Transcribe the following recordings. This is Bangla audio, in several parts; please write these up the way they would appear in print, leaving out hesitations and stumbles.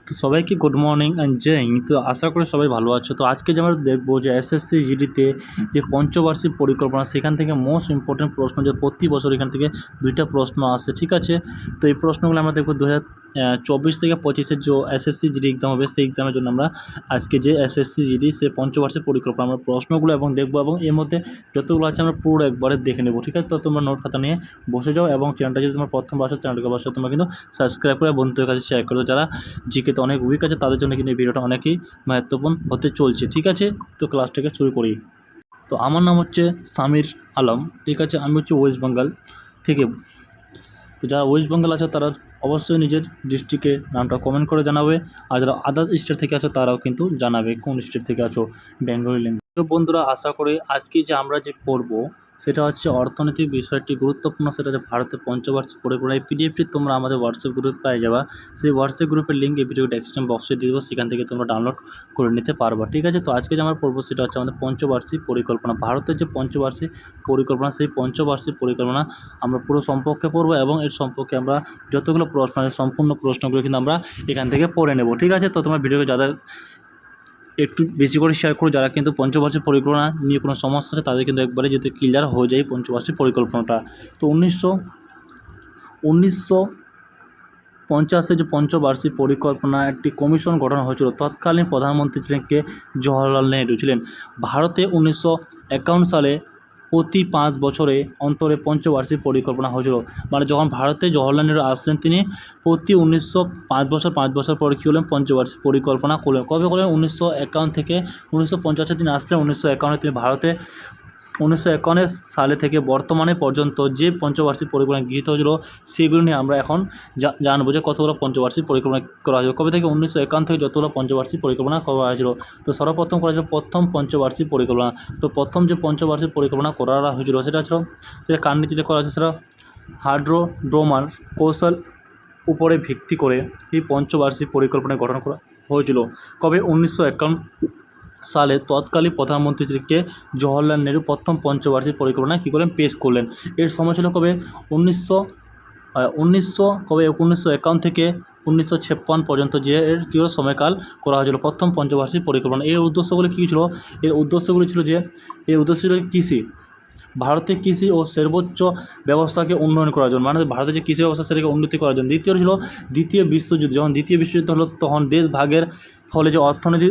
তো সবাইকে গুড মর্নিং অ্যান্ড জয় হিন্দ। তো আশা করি সবাই ভালো আছো। তো আজকে যে আমরা দেখবো যে এসএসসি জিডিতে যে পঞ্চবার্ষিক পরিকল্পনা, সেখান থেকে মোস্ট ইম্পর্টেন্ট প্রশ্ন, যে প্রতি বছর এখান থেকে 2টা প্রশ্ন আসে, ঠিক আছে। তো এই প্রশ্নগুলো আমরা দেখবো 2024 থেকে 25-এর যে এসএসসি জিডি এক্সাম হবে, সেই এক্সামের জন্য আমরা আজকে যে এসএসসি জিডি সে পঞ্চবার্ষিক পরিকল্পনা আমরা প্রশ্নগুলো এবং দেখবো, এবং এর মধ্যে যতগুলো আছে আমরা পুরো একবারে দেখে নেবো, ঠিক আছে। তো তোমরা নোট খাতা নিয়ে বসে যাও, এবং চ্যানেলটা যদি তোমার প্রথম বছর চ্যানেলকে বসে তোমরা কিন্তু সাবস্ক্রাইব করে বন্ধুদের কাছে শেয়ার করো। যারা জিকেতে অনেক উইক আছে তাদের জন্য কিন্তু এই ভিডিওটা অনেকই महत्वपूर्ण হতে চলছে, ঠিক আছে। তো ক্লাসটাকে শুরু করি। তো আমার নাম হচ্ছে সামির আলম, ঠিক আছে। আমি হচ্ছে ওয়েস্ট বেঙ্গল থেকে। তো যারা ওয়েস্ট বেঙ্গল আছে তারা অবশ্যই নিজের ডিস্ট্রিক্টের নামটা কমেন্ট করে জানাবে, আর যারা আদার স্টেট থেকে আছো তারাও কিন্তু জানাবে কোন স্টেট থেকে আছো, বেঙ্গলি ল্যাঙ্গুয়েজ। তো বন্ধুরা, আশা করি আজকে যে আমরা যে পড়বো সেটা হচ্ছে অর্থনৈতিক বিষয়টি গুরুত্বপূর্ণ, সেটা হচ্ছে ভারতের পঞ্চবার্ষিক পরিকল্পনা। এই পিডিএফটি তোমরা আমাদের হোয়াটসঅ্যাপ গ্রুপে পেয়ে যাবা। সেই হোয়াটসঅ্যাপ গ্রুপের লিঙ্ক এই ভিডিও ডেসক্রিপশন বক্সে দিয়ে দেবো, সেখান থেকে তোমরা ডাউনলোড করে নিতে পারবা, ঠিক আছে। তো আজকে যে আমরা পড়বো সেটা হচ্ছে আমাদের পঞ্চবার্ষিক পরিকল্পনা। ভারতের যে পঞ্চবার্ষিক পরিকল্পনা, সেই পঞ্চবার্ষিক পরিকল্পনা আমরা পুরো সম্পর্কে পড়বো, এবং এর সম্পর্কে আমরা যতগুলো প্রশ্ন আছে সম্পূর্ণ প্রশ্নগুলো কিন্তু আমরা এখান থেকে পড়ে নেব, ঠিক আছে। তো তোমরা ভিডিওকে যাদের একটু বেশি করে শেয়ার করো, যারা কিন্তু পঞ্চবার্ষিক পরিকল্পনা নিয়ে কোনো সমস্যা আছে তাদের কিন্তু একবারে যাতে ক্লিয়ার হয়ে যায় পঞ্চবার্ষিক পরিকল্পনাটা। তো 1950 যে পঞ্চবার্ষিক পরিকল্পনা একটি কমিশন গঠন হয়েছিল। তৎকালীন প্রধানমন্ত্রী ছিলেন কে? জওহরলাল নেহরু ছিলেন। ভারতে 1951 সালে প্রতি 5 বছরে অন্তরে পঞ্চবার্ষিক পরিকল্পনা হয়েছিল। মানে যখন ভারতে জওহরলাল নেহরু আসলেন, তিনি প্রতি 5 বছর পরে কী হলেন? পঞ্চবার্ষিক পরিকল্পনা করলেন। কবে করলেন? 1951 থেকে 1950 তিনি আসলেন। 1951 তিনি ভারতে 1951 সালে থেকে বর্তমানে পর্যন্ত যে পঞ্চবার্ষিক পরিকল্পনা গৃহীত হয়েছিল, সেগুলো নিয়ে আমরা এখন জানবো যে কতগুলো পঞ্চবার্ষিক পরিকল্পনা করা হয়েছিল, কবে থেকে 1951 থেকে যতগুলো পঞ্চবার্ষিক পরিকল্পনা করা হয়েছিল। তো সর্বপ্রথম করা হয়েছিল প্রথম পঞ্চবার্ষিক পরিকল্পনা। তো প্রথম যে পঞ্চবার্ষিক পরিকল্পনা করা হয়েছিল সেটা কার নীতিতে করা হয়েছে? সেটা হাইড্রোড্রোমার কৌশল উপরে ভিত্তি করে এই পঞ্চবার্ষিক পরিকল্পনা গঠন করা হয়েছিল। কবে? 1951 সালে তৎকালীন প্রধানমন্ত্রীকে জওহরলাল নেহরু প্রথম পঞ্চবার্ষিক পরিকল্পনা কী করলেন? পেশ করলেন। এর সময় ছিল কবে? 1951 থেকে 1956 পর্যন্ত, যে এর কী সময়কাল করা হয়েছিল প্রথম পঞ্চবার্ষিক পরিকল্পনা। এর উদ্দেশ্যগুলি কী ছিল? এর উদ্দেশ্যগুলি ছিল যে এর উদ্দেশ্য ছিল কৃষি, ভারতের কৃষি ও সর্বোচ্চ ব্যবস্থাকে উন্নয়ন করার জন্য, মানে ভারতের যে কৃষি ব্যবস্থা সেটাকে উন্নতি করার জন্য। দ্বিতীয় ছিল দ্বিতীয় বিশ্বযুদ্ধ। যখন দ্বিতীয় বিশ্বযুদ্ধ হলো তখন দেশ ভাগের ফলে যে অর্থনীতি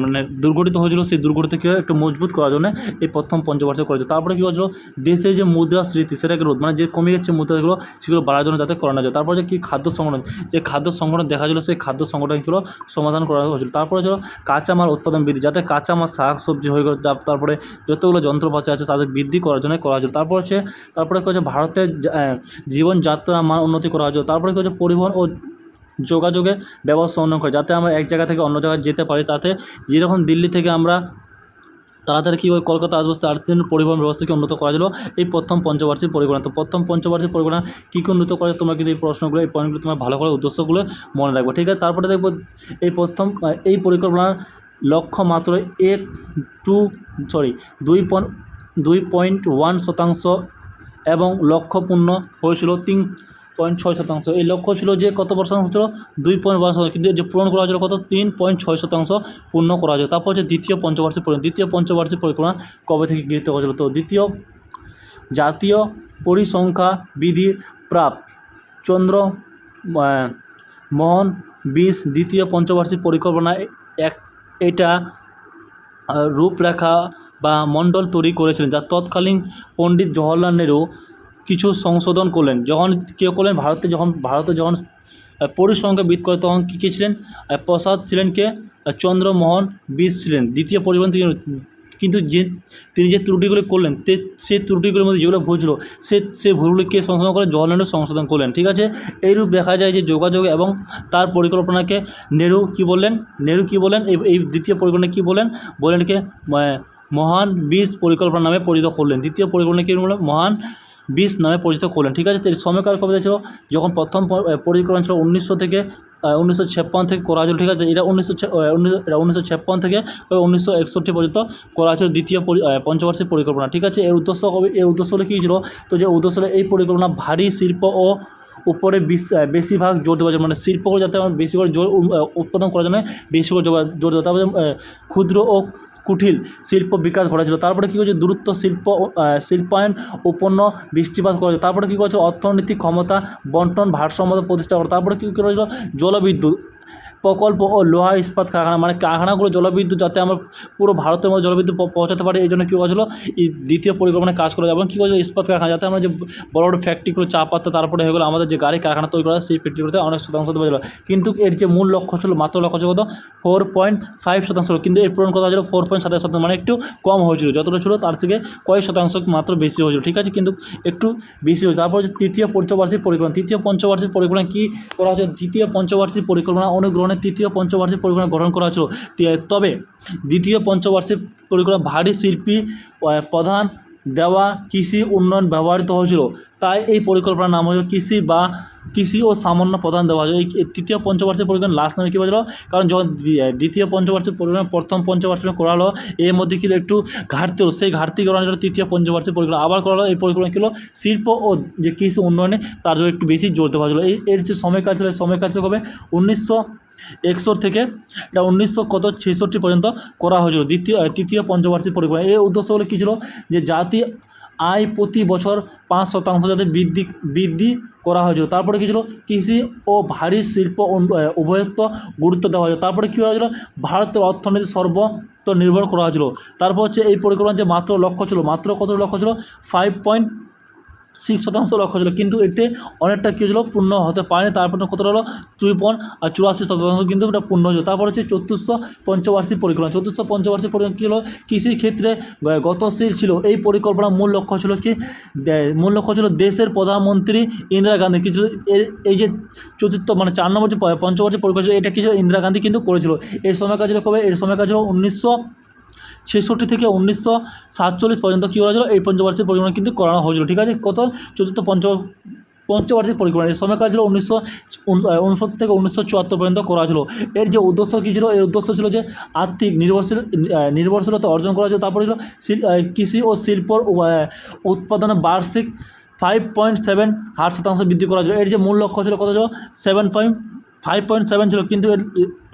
মানে দুর্গঠিত হয়েছিল, সেই দুর্গঠিতকে একটু মজবুত করার জন্য এই প্রথম পঞ্চবার্ষিক করেছে। তারপরে কী হয়েছিল? দেশের যে মুদ্রাস্ফীতি সেটাকে রোধ, মানে যে কমে যাচ্ছে মুদ্রাগুলো সেগুলো বাড়ার জন্য যাতে করানো যায়। তারপরে যে কী খাদ্য সংগঠন, যে খাদ্য সংগঠন দেখা গেলো, সেই খাদ্য সংগঠনগুলো সমাধান করা হয়েছিল। তারপরে ছিল কাঁচামাল উৎপাদন বৃদ্ধি, যাতে কাঁচামাল শাক সবজি হয়ে গেল, তারপরে যতগুলো যন্ত্রপাতি আছে তাদের বৃদ্ধি করার জন্য করা হয়েছিল। তারপরে কী হচ্ছে? ভারতের জীবনযাত্রার মান উন্নতি করা হয়েছিল। তারপরে কী হচ্ছে? পরিবহন ও যোগাযোগের ব্যবস্থা উন্নয়ন করে, যাতে আমরা এক জায়গা থেকে অন্য জায়গায় যেতে পারি। তাতে যেরকম দিল্লি থেকে আমরা তাড়াতাড়ি কী হয় কলকাতা আসবো, তার জন্য পরিবহন ব্যবস্থাকে উন্নত করা ছিল এই প্রথম পঞ্চবার্ষিক পরিকল্পনা। তো প্রথম পঞ্চবার্ষিক পরিকল্পনা কী কী উন্নত করে, তোমরা কিন্তু এই প্রশ্নগুলো, এই পয়েন্টগুলো তোমরা ভালো করে উদ্দেশ্যগুলো মনে রাখবো, ঠিক আছে। তারপরে দেখবো এই পরিকল্পনার লক্ষ্য মাত্র 2.1% এবং লক্ষ্য পূর্ণ হয়েছিল 3.6%। এই লক্ষ্য ছিল যে কত % ছিল? 2.1%, কিন্তু যে পূরণ করা হয়েছিল কত? 3.6% পূর্ণ করা হয়েছিল। তারপর হচ্ছে দ্বিতীয় পঞ্চবার্ষিক পরিকল্পনা কবে থেকে গৃহীত হয়েছিল? তো দ্বিতীয় জাতীয় পরিসংখ্যা বিধি প্রাপ চন্দ্র মোহন 20 দ্বিতীয় পঞ্চবার্ষিক পরিকল্পনা এটা রূপরেখা বা মণ্ডল তৈরি করেছিলেন, যা তৎকালীন পণ্ডিত জওহরলাল নেহরু কিছু সংশোধন করলেন। যখন কেউ করলেন ভারতে যখন পরিসংখ্যাবিদ করে, তখন কী ছিলেন? প্রসাদ ছিলেন কে? চন্দ্রমোহন 20 ছিলেন দ্বিতীয় পরিবহন। কিন্তু তিনি যে ত্রুটিগুলি করলেন, সেই ত্রুটিগুলির মধ্যে যেগুলো ভুল ছিল, সেই ভুলগুলি কে সংশোধন করে? জওহরলাল নেহরু সংশোধন করলেন, ঠিক আছে। এইরূপ দেখা যায় যে যোগাযোগ এবং তার পরিকল্পনাকে নেহরু কী বললেন? এই দ্বিতীয় পরিকল্পনা কী বললেন কে? মহান 20 পরিকল্পনা নামে পরিচিত করলেন। দ্বিতীয় পরিকল্পনা কী বললেন? মহান 20 নামে পরিচিত করলেন, ঠিক আছে। সময়কাল কবে ছিল? যখন প্রথম পরিকল্পনা ছিল 1956 থেকে করা হয়েছিল, ঠিক আছে। এটা 1956 থেকে 1961 পর্যন্ত করা হয়েছিল দ্বিতীয় পঞ্চবার্ষিক পরিকল্পনা, ঠিক আছে। এর উদ্দেশ্য কবে? এর উদ্দেশ্য হলো কী ছিল? তো যে উদ্দেশ্য হলো এই পরিকল্পনা ভারী শিল্প ও উপরে বেশিরভাগ জোর দেওয়া যায়, মানে শিল্পগুলো যাতে আমার বেশি করে জোর উৎপাদন করার জন্য বেশি করে জোর দেওয়া। তারপরে ক্ষুদ্র ও কুটির শিল্প বিকাশ ঘটেছিল। তারপরে কী করেছে, দূরত্ব শিল্পায়ন ও পণ্য বৃষ্টিপাত করেছে। তারপরে কী করেছে, অর্থনৈতিক ক্ষমতা বন্টন ভারসাম্যতা প্রতিষ্ঠা করে। তারপরে কী করেছিল, জলবিদ্যুৎ প্রকল্প ও লোহা ইস্পাত কারখানা, মানে কারখানাগুলো জলবিদ্যুৎ যাতে আমরা পুরো ভারতের মধ্যে জলবিদ্যুৎ পৌঁছাতে পারি, এই জন্য কী করেছিল, এই দ্বিতীয় পরিকল্পনায় কাজ করা। এবং কী করেছিল, ইস্পাত কারখানা যাতে আমরা যে বড় বড় ফ্যাক্টরিগুলো চা পাতা, তারপরে হয়ে গেলো আমাদের যে গাড়ি কারখানা তৈরি করা, সেই ফ্যাক্টরিগুলোতে অনেক শতাংশ দেওয়া ছিল। কিন্তু এর যে মূল লক্ষ্য ছিল, মাত্র লক্ষ্য ছিল কত, 4.5%, কিন্তু এর পূরণ করা হয়েছিল 4.7%, মানে একটু কম হয়েছিল। যতটা ছিল তার থেকে কয়েক শতাংশ মাত্র বেশি হয়েছিল, ঠিক আছে, কিন্তু একটু বেশি হয়েছে। তারপর হচ্ছে তৃতীয় পঞ্চবার্ষিক পরিকল্পনা। তৃতীয় পঞ্চবার্ষিক পরিকল্পনা কী করা হয়েছে, তৃতীয় পঞ্চবার্ষিক পরিকল্পনা অনুগ্রহণের তৃতীয় পঞ্চবার্ষিক পরিকল্পনা গঠন করা হয়েছিল। তবে দ্বিতীয় পঞ্চবার্ষিক পরিকল্পনা ভারী শিল্পী প্রধান দেওয়া কৃষি উন্নয়ন ব্যবহৃত হয়েছিল, তাই এই পরিকল্পনার নাম হয়েছিল কৃষি ও সামান্য প্রধান দেওয়া হয়েছিল। এই তৃতীয় পঞ্চবার্ষিক পরিকল্পনা লাস্ট নামে কী বলেছিল, কারণ যখন দ্বিতীয় পঞ্চবার্ষিক পরিকল্পনা প্রথম পঞ্চবার্ষিক করা হলো, এর মধ্যে কী একটু ঘাটতি হলো, সেই ঘাটতি করানোর জন্য তৃতীয় পঞ্চবার্ষিক পরিকল্পনা আবার করা হলো। এই পরিকল্পনা কী হলো, শিল্প ও যে কৃষি উন্নয়নে তার জন্য একটু বেশি জোর দেওয়া হয়েছিল। এর যে সময়কাল ছিল, সময়কাল ছিল কবে, 1961 থেকে এটা 1966 পর্যন্ত করা হয়েছিল তৃতীয় পঞ্চবার্ষিক পরিকল্পনা। এর উদ্দেশ্যগুলো কী ছিল, যে জাতি আয় প্রতি বছর 5% যাতে বৃদ্ধি করা হয়েছিল। তারপরে কী ছিল, কৃষি ও ভারী শিল্প উভয়ত্ব গুরুত্ব দেওয়া হয়েছিল। তারপরে কী হয়েছিল, ভারতের অর্থনীতি সর্বত্র নির্ভর করা হয়েছিল। তারপর হচ্ছে এই পরিকল্পনার যে মাত্র লক্ষ্য ছিল, মাত্র কত লক্ষ্য ছিল, 5.6% লক্ষ্য ছিল, কিন্তু এতে অনেকটা কী ছিল, পূর্ণ হতে পারেনি। তারপরে কতটা হলো, 2.84% কিন্তু এটা পূর্ণ হয়েছিল। তারপর হচ্ছে চতুর্থ পঞ্চবার্ষিক পরিকল্পনা। চতুর্থ পঞ্চবার্ষিক পরিকল্পনা কী হলো, কৃষির ক্ষেত্রে গতিশীল ছিল। এই পরিকল্পনার মূল লক্ষ্য ছিল কি, দেশের প্রধানমন্ত্রী ইন্দিরা গান্ধী কী ছিল, এই যে চতুর্থ মানে 4 নম্বর যে পঞ্চবার্ষিক পরিকল্পনা ছিল, এটা কী ছিল, ইন্দিরা গান্ধী কিন্তু করেছিল। এর সময়কাল ছিল কবে, এর সময়কাল ছিল 1966 থেকে 1947 পর্যন্ত কী হয়েছিল, এই পঞ্চবার্ষিক পরিকল্পনা কিন্তু করানো হয়েছিল, ঠিক আছে। কত, চতুর্থ পঞ্চবার্ষিক পরিকল্পনা। এর সময়কাল ছিল 1969 থেকে 1974 পর্যন্ত করা হয়েছিল। এর যে উদ্দেশ্য কী ছিল, এর উদ্দেশ্য ছিল যে আর্থিক নির্ভরশীলতা অর্জন করা হয়েছিল। তারপরে ছিল কৃষি ও শিল্পর উৎপাদনে বার্ষিক 5.7% বৃদ্ধি করা হয়েছিল। এর যে মূল লক্ষ্য ছিল কত ছিল, 5.7 ছিল, কিন্তু এর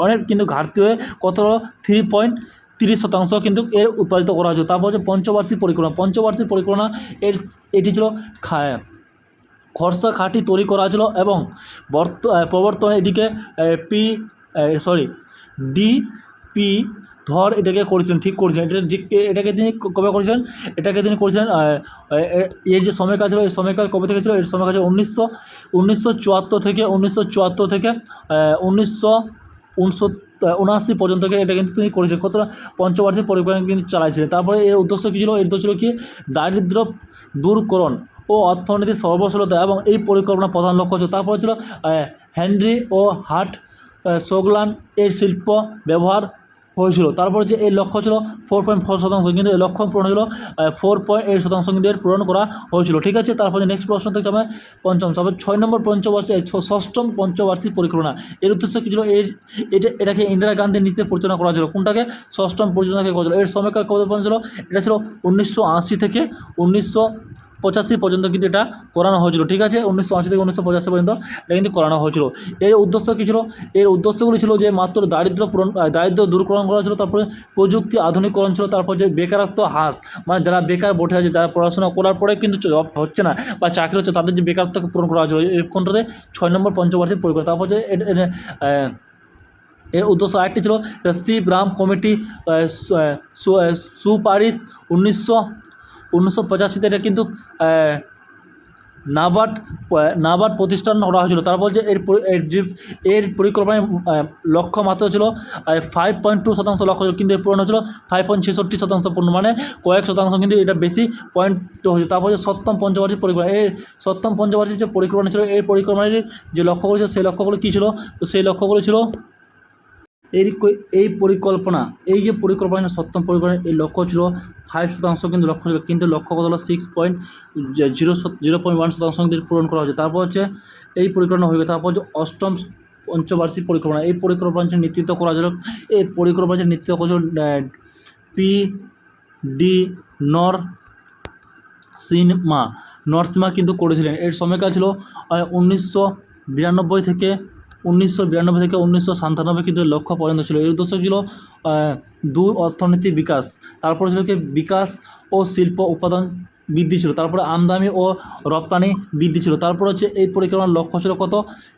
অনেক কিন্তু ঘাটতি হয়ে কত হলো, 3.30% কিন্তু এর উৎপাদিত করা হয়েছিল। তারপর হচ্ছে পঞ্চবার্ষিক পরিকল্পনা। পঞ্চবার্ষিক পরিকল্পনা এটি ছিল খরচা খাঁটি তৈরি করা হয়েছিল এবং প্রবর্তনে এটিকে ডিপি ধর এটাকে করেছিলেন, ঠিক করেছিলেন। এটাকে তিনি কবে করেছিলেন, তিনি করেছিলেন এর যে সময়কাল ছিল, এর সময়কাল কবে থেকে ছিল, এর সময়কাল ছিল 1974 থেকে 1979 পর্যন্ত এটা কিন্তু তিনি করেছিলেন। কতটা পঞ্চবার্ষিক পরিকল্পনা কিন্তু চালাইছিলেন। তারপরে এর উদ্দেশ্য কী ছিল, এর উদ্দেশ্য ছিল কি, দারিদ্র্য দূরকরণ ও অর্থনীতির সর্বশীলতা, এবং এই পরিকল্পনার প্রধান লক্ষ্য ছিল। তারপর ছিল হেনরি ও হার্ট সোগলান এর শিল্প ব্যবহার হয়েছিল। তারপরে যে এর লক্ষ্য ছিল 4.4%, কিন্তু এর লক্ষ্য পূরণ হলো 4.8%, কিন্তু এর পূরণ করা হয়েছিল, ঠিক আছে। তারপরে নেক্সট প্রশ্ন থেকে হবে পঞ্চম, তারপর 6 নম্বর ষষ্ঠম পঞ্চবার্ষিক পরিকল্পনা। এর উদ্দেশ্য কী ছিল, এটাকে ইন্দিরা গান্ধীর নীতিতে পরিচালনা করা হয়েছিল। কোনটাকে, ষষ্ঠম পরিচালনাকে করা হয়েছিল। এর সময়কাল কবে পর্যন্ত ছিল, এটা ছিল 1980 থেকে 1985 পর্যন্ত কিন্তু এটা করানো হয়েছিল, ঠিক আছে। 1980 থেকে 1985 পর্যন্ত এটা কিন্তু করানো হয়েছিল। এর উদ্দেশ্য কী ছিল, এর উদ্দেশ্যগুলি ছিল যে মাত্র দারিদ্র্য দূরকরণ করা ছিল, তারপরে প্রযুক্তি আধুনিকরণ ছিল, তারপর যে বেকারত্ব হ্রাস, মানে যারা বেকার বসে আছে, যারা পড়াশোনা করার পরে কিন্তু জব হচ্ছে না বা চাকরি হচ্ছে, তাদের যে বেকারত্বকে পূরণ করা হয়েছিল, এই কোনটাতে 6 নম্বর পঞ্চবার্ষিক পরিকল্পনা। তারপর যে এর উদ্দেশ্য আরেকটি ছিল শিব রাম কমিটি সুপারিশ 1985 এটা কিন্তু নাবার্ড প্রতিষ্ঠান করা হয়েছিল। তারপর যে এর পরিকল্পনায় লক্ষ্য মাত্র ছিল 5.2% লক্ষ্য ছিল, কিন্তু এর পূরণ হয়েছিল 5.66% পূর্ণ, মানে কয়েক শতাংশ কিন্তু এটা বেশি পয়েন্ট হয়েছিল। তারপর যে সপ্তম পঞ্চবার্ষিক পরিকল্পনা। এই সপ্তম পঞ্চবার্ষিক যে পরিকল্পনা ছিল, এই পরিকল্পনার যে লক্ষ্যগুলো ছিল, সেই লক্ষ্যগুলো কী ছিল, তো সেই লক্ষ্যগুলো ছিল এই পরিকল্পনা, এই যে পরিকল্পনা সপ্তম পরিকল্পনার এই লক্ষ্য ছিল 5%, কিন্তু লক্ষ্য ছিল, কিন্তু লক্ষ্য কত হলো 0.1% পূরণ করা হয়েছে। তারপর হচ্ছে এই পরিকল্পনা হয়ে গেছে। তারপর হচ্ছে অষ্টম পঞ্চবার্ষিক পরিকল্পনা। এই পরিকল্পনা নেতৃত্ব করা হয়েছিল, এই পরিকল্পনা নেতৃত্ব করেছিল PD সিনহা নরসিমহা কিন্তু করেছিলেন। এর সময়কাল ছিল 1992 থেকে 1997 কিন্তু এর লক্ষ্য পর্যন্ত ছিল। এর উদ্দেশ্য ছিল দূর অর্থনীতি বিকাশ, তারপরে ছিল কি বিকাশ ও শিল্প উৎপাদন বৃদ্ধি ছিল, তারপরে আমদানি ও রপ্তানি বৃদ্ধি ছিল। তারপর হচ্ছে এই পরিক্রমার লক্ষ্য ছিল কত,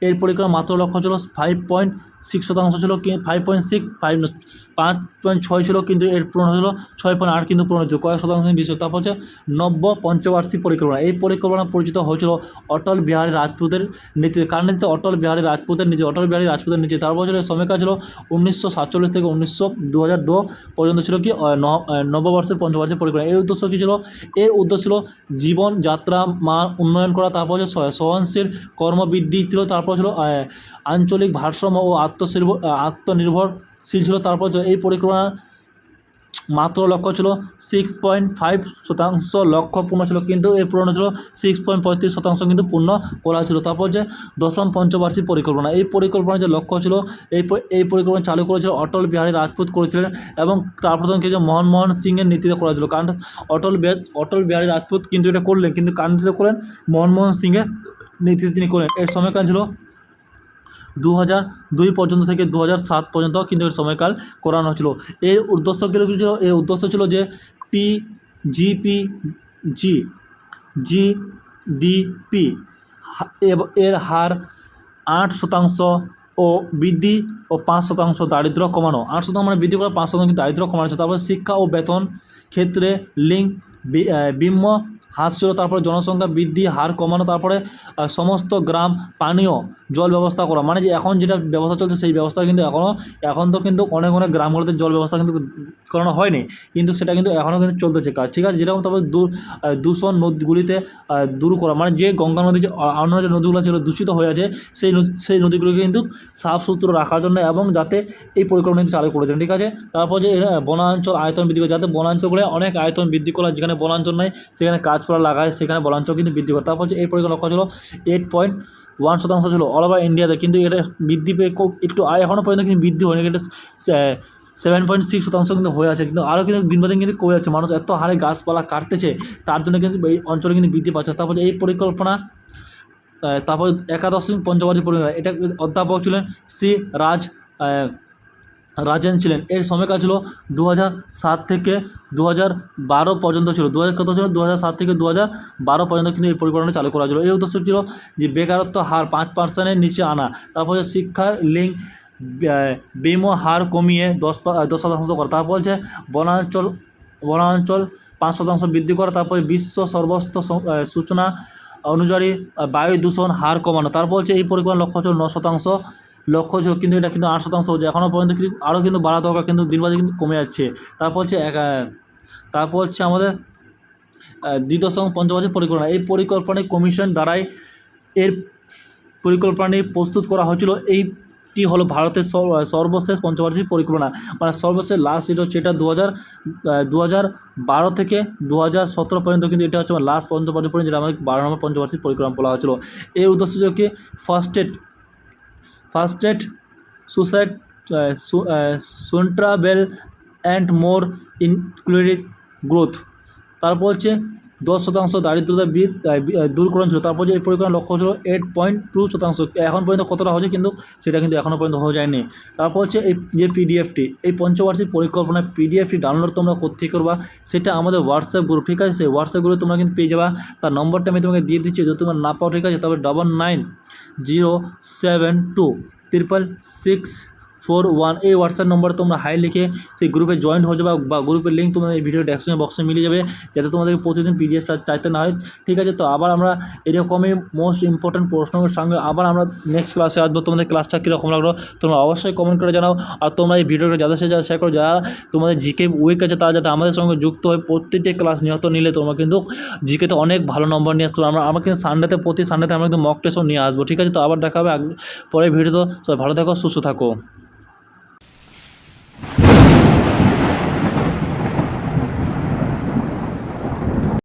এর পরিক্রমার মাত্র লক্ষ্য ছিল 5.6% ছিল, কি 5.6 5.6 ছিল, কিন্তু এর পূরণ হয়েছিল 6.8, কিন্তু পূরণ হয়েছিল কয়েক শতাংশ বেশি ছিল। তারপর হচ্ছে নব্য পঞ্চবার্ষিক পরিকল্পনা। এই পরিকল্পনা পরিচিত হয়েছিল অটল বিহারী রাজপুতের নীতিতে। কার নীতিতে? অটল বিহারী রাজপুতের নীতি, অটল বিহারী রাজপুতের নীতি। তারপর ছিল সময়কাল ছিল 1947 থেকে 2002 পর্যন্ত ছিল কি নববর্ষের পঞ্চবার্ষিক পরিকল্পনা। এর উদ্দেশ্য কী ছিল? এর উদ্দেশ্য ছিল জীবনযাত্রা মান উন্নয়ন করা, তারপর হচ্ছে সহনশীল কর্মবৃদ্ধি ছিল, তারপর ছিল আঞ্চলিক ভারসাম্য ও আত্মনির্ভরশীল ছিল। তারপর এই পরিকল্পনা মাত্র লক্ষ্য ছিল 6.5% লক্ষ্য পূর্ণ ছিল, কিন্তু এর পূরণ ছিল 6.35% কিন্তু পূর্ণ করা ছিল। তারপর যে দশম পঞ্চবার্ষিক পরিকল্পনা, এই পরিকল্পনার যে লক্ষ্য ছিল এই পরিকল্পনা চালু করেছিল অটল বিহারী রাজপুত করেছিলেন, এবং তার প্রথম কিছু মনমোহন সিংয়ের নীতিতে করা ছিল। কারণ অটল বিহারী রাজপুত কিন্তু এটা করলেন, কিন্তু কার নীতিতে করলেন? মনমোহন সিংয়ের নীতিতে তিনি করলেন। এর সময়কাল ছিল 2002 পর্যন্ত থেকে 2007 পর্যন্ত কিন্তু এর সময়কাল করানো হয়েছিল। এর উদ্দেশ্য ছিল এর উদ্দেশ্য ছিল যে জিডিপি এর হার 8% ও বৃদ্ধি ও 5% দারিদ্র্য কমানো। 8% মানে বৃদ্ধি করা, 5% কিন্তু দারিদ্র্য কমানো হচ্ছে। তারপর শিক্ষা ও বেতন ক্ষেত্রে লিঙ্গ বিম্ব হ্রাস ছিল। তারপরে জনসংখ্যা বৃদ্ধি হার কমানো, তারপরে সমস্ত গ্রাম পানীয় জল ব্যবস্থা করা। মানে যে এখন যেটা ব্যবস্থা চলছে সেই ব্যবস্থা কিন্তু এখন তো কিন্তু অনেক গ্রামগুলোতে জল ব্যবস্থা কিন্তু করানো হয়নি, কিন্তু সেটা কিন্তু এখনও কিন্তু চলতেছে কাজ, ঠিক আছে। যেরকম তারপরে দূষণ নদীগুলিতে দূর করা, মানে যে গঙ্গা নদী যে অন্যান্য যে নদীগুলো ছিল দূষিত হয়ে আছে সেই নদীগুলোকে কিন্তু সাফ সুতরাং রাখার জন্য, এবং যাতে এই পরিকল্পনা কিন্তু চালু করেছেন, ঠিক আছে। তারপর যে বনাঞ্চল আয়তন বৃদ্ধি করে, যাতে বনাঞ্চলগুলো অনেক আয়তন বৃদ্ধি করা, যেখানে বনাঞ্চল নাই সেখানে গাছপালা লাগায়, সেখানে বনাঞ্চল কিন্তু বৃদ্ধি করে। তারপর যে এই পরিকল্পনা লক্ষ্য ছিল 8.1% ছিল অল ওভার ইন্ডিয়াতে, কিন্তু এটা বৃদ্ধি পেয়ে একটু এখনও পর্যন্ত কিন্তু বৃদ্ধি হয়নি, কিন্তু 7.6% কিন্তু হয়ে আছে, কিন্তু আরও কিন্তু দিন দিন কিন্তু কমে যাচ্ছে। মানুষ এত হারে গাছপালা কাটতেছে, তার জন্য কিন্তু এই অঞ্চলে কিন্তু বৃদ্ধি পাচ্ছে। তারপর এই পরিকল্পনা তারপর একাদশ পঞ্চবার্ষিক পরিকল্পনা, এটা অধ্যাপক ছিলেন সি রাজেন ছিলেন। এর সময়কাল ছিল 2007 থেকে 2012 পর্যন্ত ছিল। 2007 থেকে 2012 পর্যন্ত কিন্তু এই পরিকল্পনা চালু করা ছিল। এই উদ্দেশ্য ছিল যে বেকারত্ব হার 5%-এর নিচে আনা, তারপর শিক্ষার লিঙ্গ বিম হার কমিয়ে 10% করা, তারপর হচ্ছে বনাঞ্চল 5% বৃদ্ধি করা, তারপরে বিশ্ব সর্বস্ত সূচনা অনুযায়ী বায়ু দূষণ হার কমানো। তারপর হচ্ছে এই পরিকল্পনার লক্ষ্য ছিল 9% লক্ষ্য ছিল, কিন্তু এটা কিন্তু 8% হচ্ছে। এখনও পর্যন্ত কিন্তু আরও কিন্তু বাড়া দরকার, কিন্তু দিন বাদে কিন্তু কমে যাচ্ছে। তারপর হচ্ছে আমাদের দ্বিদশ পঞ্চবার্ষিক পরিকল্পনা। এই পরিকল্পনায় কমিশন দ্বারাই এর পরিকল্পনাটি প্রস্তুত করা হয়েছিল। এইটি হলো ভারতের সর্বশেষ পঞ্চবার্ষিক পরিকল্পনা, মানে সর্বশেষ লাস্ট যেটা হচ্ছে এটা 2012 থেকে 2017 পর্যন্ত, কিন্তু এটা হচ্ছে লাস্ট পঞ্চবার্ষিক পর্যন্ত, যেটা আমাদের 12 নম্বর পঞ্চবার্ষিক পরিকল্পনা বলা হয়েছিল। এর উদ্দেশ্য ছিল কি ফার্স্ট এড সুসাইড সুন্ট্রাবেল অ্যান্ড মোর ইনক্লুডেড গ্রোথ। তারপর হচ্ছে 10% দারিদ্রতা দূরকরণ ছিল। তারপর যে এই পরিকল্পনার লক্ষ্য ছিল 8.2%। এখন পর্যন্ত কতটা হয়েছে, কিন্তু সেটা কিন্তু এখনও পর্যন্ত হয়ে যায়নি। তারপর হচ্ছে এই যে পিডিএফটি, এই পঞ্চবার্ষিক পরিকল্পনার পিডিএফটি ডাউনলোড তোমরা কোথায় করবা, সেটা আমাদের হোয়াটসঅ্যাপ গ্রুপ, ঠিক আছে। সেই হোয়াটসঅ্যাপ গ্রুপে তোমরা কিন্তু পেয়ে যাবা। তার নম্বরটা আমি তোমাকে দিয়ে দিচ্ছি, যদি তোমরা না পাও, ঠিক আছে, তবে 9907264641 এই হোয়াটসঅ্যাপ নম্বরে তোমরা হাই লিখে সেই গ্রুপে জয়েন হয়ে যাবে, বা গ্রুপের লিঙ্ক তোমাদের এই ভিডিও ডেসক্রিপশন বক্সে মিলে যাবে, যাতে তোমাদেরকে প্রতিদিন পিডিএফ চাইতে না হয়, ঠিক আছে। তো আবার আমরা এরকমই মোস্ট ইম্পর্ট্যান্ট প্রশ্নের সঙ্গে আবার আমরা নেক্সট ক্লাসে আসবো। তোমাদের ক্লাসটা কীরকম লাগলো তোমরা অবশ্যই কমেন্ট করে জানাও, আর তোমরা এই ভিডিওটা যাদের সাথে শেয়ার করো, যারা তোমাদের জিকে উইক আছে তারা যাতে আমাদের সঙ্গে যুক্ত হয়ে প্রত্যেকটি ক্লাস নিয়ত নিলে তোমরা কিন্তু জিকেতে অনেক ভালো নম্বর নিয়ে আসতো। আমরা কিন্তু প্রতি সানডেতে আমরা কিন্তু মক টেস্টও নিয়ে আসবো, ঠিক আছে। তো আবার দেখা হবে পরের ভিডিও। তো সবাই ভালো থাকো, সুস্থ থাকো।